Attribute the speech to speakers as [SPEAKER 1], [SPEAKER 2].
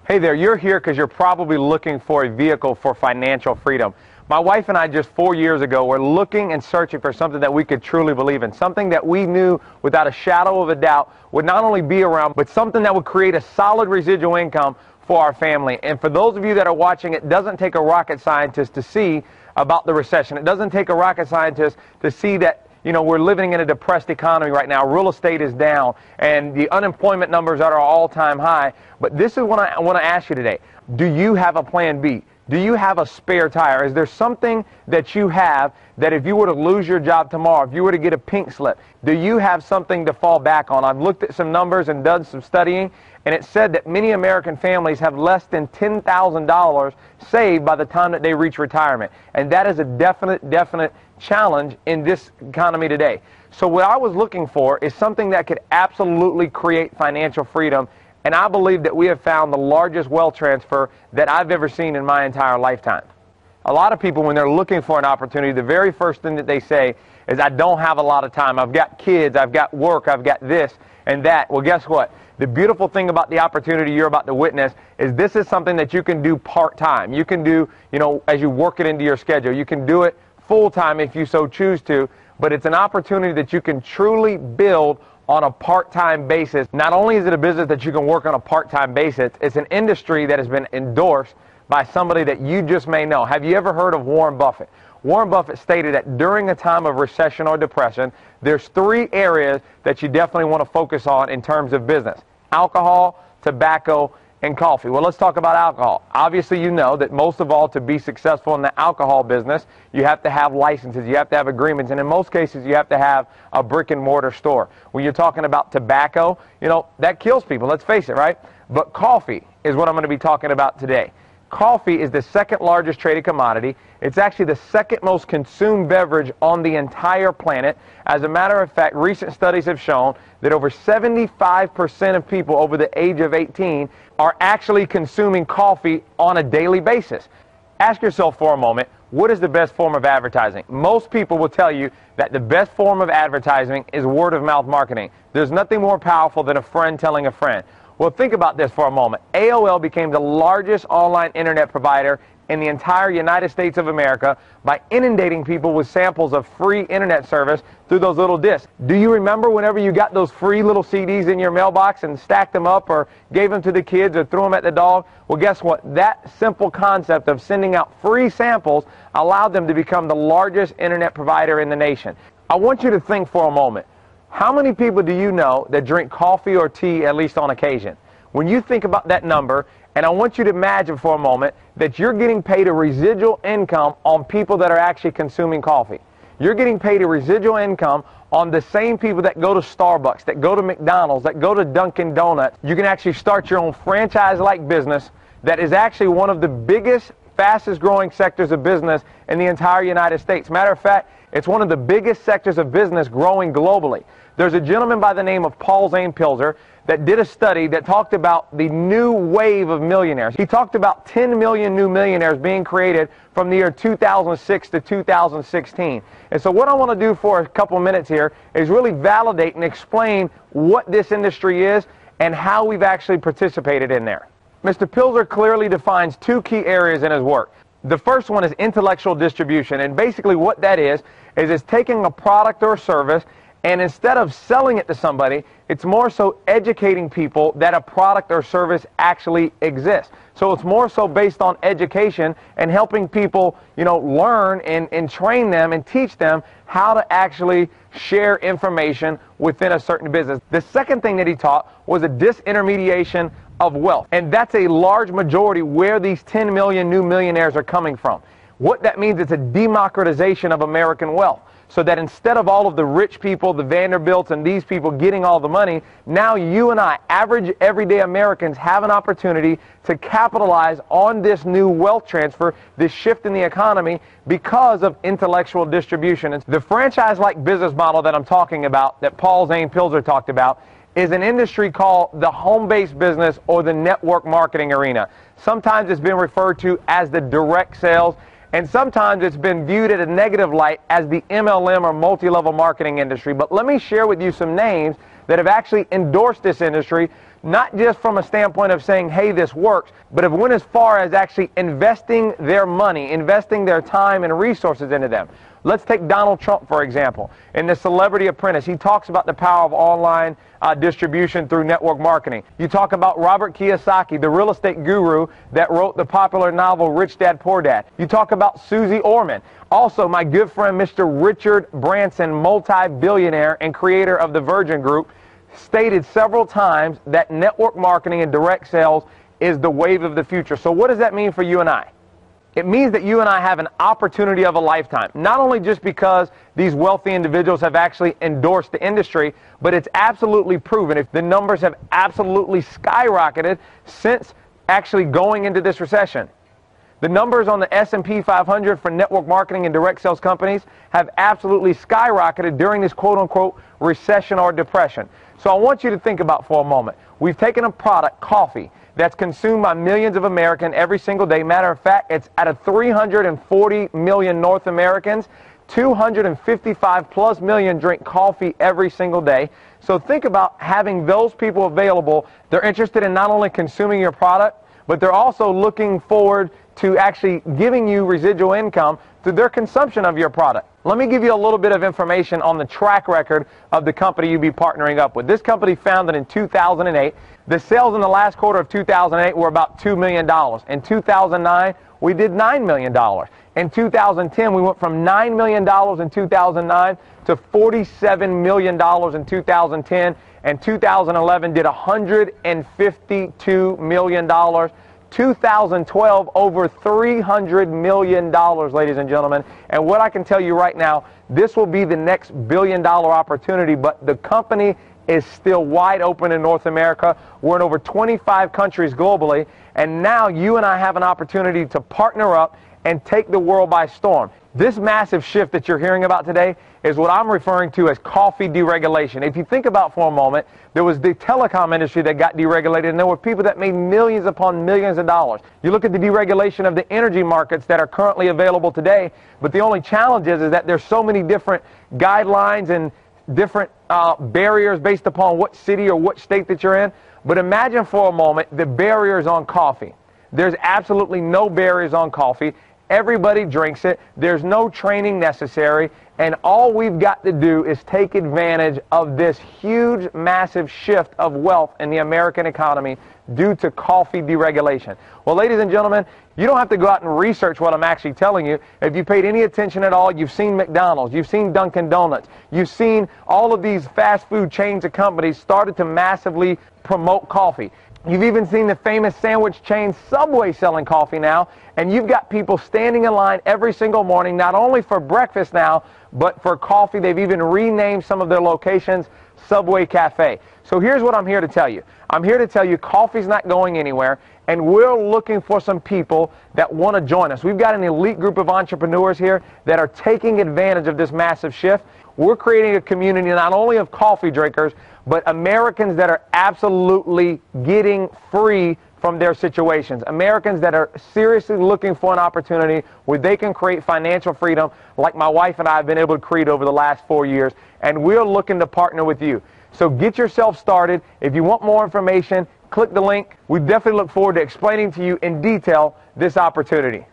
[SPEAKER 1] Hey there, you're here because you're probably looking for a vehicle for financial freedom. My wife and I just 4 years ago were looking and searching for something that we could truly believe in, something that we knew without a shadow of a doubt would not only be around, but something that would create a solid residual income for our family. And for those of you that are watching, it doesn't take a rocket scientist to see about the recession. It doesn't take a rocket scientist to see that we're living in a depressed economy right now. Real estate is down, and the unemployment numbers are all-time high. But this is what I want to ask you today. Do you have a plan B? Do you have a spare tire? Is there something that you have that if you were to lose your job tomorrow, if you were to get a pink slip, do you have something to fall back on? I've looked at some numbers and done some studying, and it said that many American families have less than $10,000 saved by the time that they reach retirement. And that is a definite challenge in this economy today. So what I was looking for is something that could absolutely create financial freedom. And I believe that we have found the largest wealth transfer that I've ever seen in my entire lifetime. A lot of people, when they're looking for an opportunity, the very first thing that they say is, I don't have a lot of time. I've got kids, I've got work, I've got this and that. Well, guess what? The beautiful thing about the opportunity you're about to witness is this is something that you can do part-time. You can do, as you work it into your schedule. You can do it full-time if you so choose to, but it's an opportunity that you can truly build on a part-time basis. Not only is it a business that you can work on a part-time basis, it's an industry that has been endorsed by somebody that you just may know. Have you ever heard of Warren Buffett? Warren Buffett stated that during a time of recession or depression, there's 3 areas that you definitely want to focus on in terms of business: alcohol, tobacco, and coffee. Well, let's talk about alcohol. Obviously, you know that most of all, to be successful in the alcohol business, you have to have licenses, you have to have agreements, and in most cases, you have to have a brick and mortar store. When you're talking about tobacco, that kills people, let's face it, right? But coffee is what I'm going to be talking about today. Coffee is the second largest traded commodity. It's actually the second most consumed beverage on the entire planet. As a matter of fact, recent studies have shown that over 75% of people over the age of 18 are actually consuming coffee on a daily basis. Ask yourself for a moment, what is the best form of advertising? Most people will tell you that the best form of advertising is word-of-mouth marketing. There's nothing more powerful than a friend telling a friend. Well, think about this for a moment. AOL became the largest online internet provider in the entire United States of America by inundating people with samples of free internet service through those little discs. Do you remember whenever you got those free little CDs in your mailbox and stacked them up or gave them to the kids or threw them at the dog? Well, guess what? That simple concept of sending out free samples allowed them to become the largest internet provider in the nation. I want you to think for a moment. How many people do you know that drink coffee or tea at least on occasion? When you think about that number, and I want you to imagine for a moment that you're getting paid a residual income on people that are actually consuming coffee. You're getting paid a residual income on the same people that go to Starbucks, that go to McDonald's, that go to Dunkin' Donuts. You can actually start your own franchise-like business that is actually one of the biggest, fastest growing sectors of business in the entire United States. Matter of fact, it's one of the biggest sectors of business growing globally. There's a gentleman by the name of Paul Pilzer that did a study that talked about the new wave of millionaires. He talked about 10 million new millionaires being created from the year 2006 to 2016. And so what I want to do for a couple minutes here is really validate and explain what this industry is and how we've actually participated in there. Mr. Pilzer clearly defines 2 key areas in his work. The first one is intellectual distribution, and basically what that is it's taking a product or service, and instead of selling it to somebody, it's more so educating people that a product or service actually exists. So it's more so based on education and helping people, learn and train them and teach them how to actually share information within a certain business. The second thing that he taught was a disintermediation of wealth. And that's a large majority where these 10 million new millionaires are coming from. What that means, it's a democratization of American wealth. So that instead of all of the rich people, the Vanderbilts, and these people getting all the money, now you and I, average everyday Americans, have an opportunity to capitalize on this new wealth transfer, this shift in the economy, because of intellectual distribution. And the franchise-like business model that I'm talking about, that Paul Pilzer talked about, is an industry called the home-based business or the network marketing arena. Sometimes it's been referred to as the direct sales, and sometimes it's been viewed at a negative light as the MLM or multi-level marketing industry. But let me share with you some names that have actually endorsed this industry, not just from a standpoint of saying, hey, this works, but have went as far as actually investing their money, investing their time and resources into them. Let's take Donald Trump, for example. In The Celebrity Apprentice, he talks about the power of online distribution through network marketing. You talk about Robert Kiyosaki, the real estate guru that wrote the popular novel Rich Dad, Poor Dad. You talk about Susie Orman. Also, my good friend, Mr. Richard Branson, multi-billionaire and creator of the Virgin Group, stated several times that network marketing and direct sales is the wave of the future. So what does that mean for you and I? It means that you and I have an opportunity of a lifetime, not only just because these wealthy individuals have actually endorsed the industry, but it's absolutely proven. If the numbers have absolutely skyrocketed since actually going into this recession. The numbers on the S&P 500 for network marketing and direct sales companies have absolutely skyrocketed during this quote-unquote recession or depression. So I want you to think about for a moment. We've taken a product, coffee, that's consumed by millions of Americans every single day. Matter of fact, it's out of 340 million North Americans, 255 plus million drink coffee every single day. So think about having those people available. They're interested in not only consuming your product, but they're also looking forward to actually giving you residual income through their consumption of your product. Let me give you a little bit of information on the track record of the company you'll be partnering up with. This company founded in 2008. The sales in the last quarter of 2008 were about $2 million. In 2009, we did $9 million. In 2010, we went from $9 million in 2009 to $47 million in 2010. And 2011 did $152 million. 2012, over $300 million, ladies and gentlemen. And what I can tell you right now, this will be the next billion-dollar opportunity, but the company is still wide open in North America. We're in over 25 countries globally, and now you and I have an opportunity to partner up and take the world by storm. This massive shift that you're hearing about today is what I'm referring to as coffee deregulation. If you think about for a moment, there was the telecom industry that got deregulated, and there were people that made millions upon millions of dollars. You look at the deregulation of the energy markets that are currently available today, but the only challenge is that there's so many different guidelines and different barriers based upon what city or what state that you're in. But imagine for a moment the barriers on coffee. There's absolutely no barriers on coffee. Everybody drinks it. There's no training necessary. And all we've got to do is take advantage of this huge, massive shift of wealth in the American economy due to coffee deregulation. Well, ladies and gentlemen, you don't have to go out and research what I'm actually telling you. If you paid any attention at all, you've seen McDonald's, you've seen Dunkin' Donuts, you've seen all of these fast food chains of companies started to massively promote coffee. You've even seen the famous sandwich chain Subway selling coffee now, and you've got people standing in line every single morning, not only for breakfast now, but for coffee. They've even renamed some of their locations Subway Cafe. So here's what I'm here to tell you. I'm here to tell you coffee's not going anywhere, and we're looking for some people that want to join us. We've got an elite group of entrepreneurs here that are taking advantage of this massive shift. We're creating a community not only of coffee drinkers, but Americans that are absolutely getting free from their situations. Americans that are seriously looking for an opportunity where they can create financial freedom like my wife and I have been able to create over the last 4 years. And we're looking to partner with you. So get yourself started. If you want more information, click the link. We definitely look forward to explaining to you in detail this opportunity.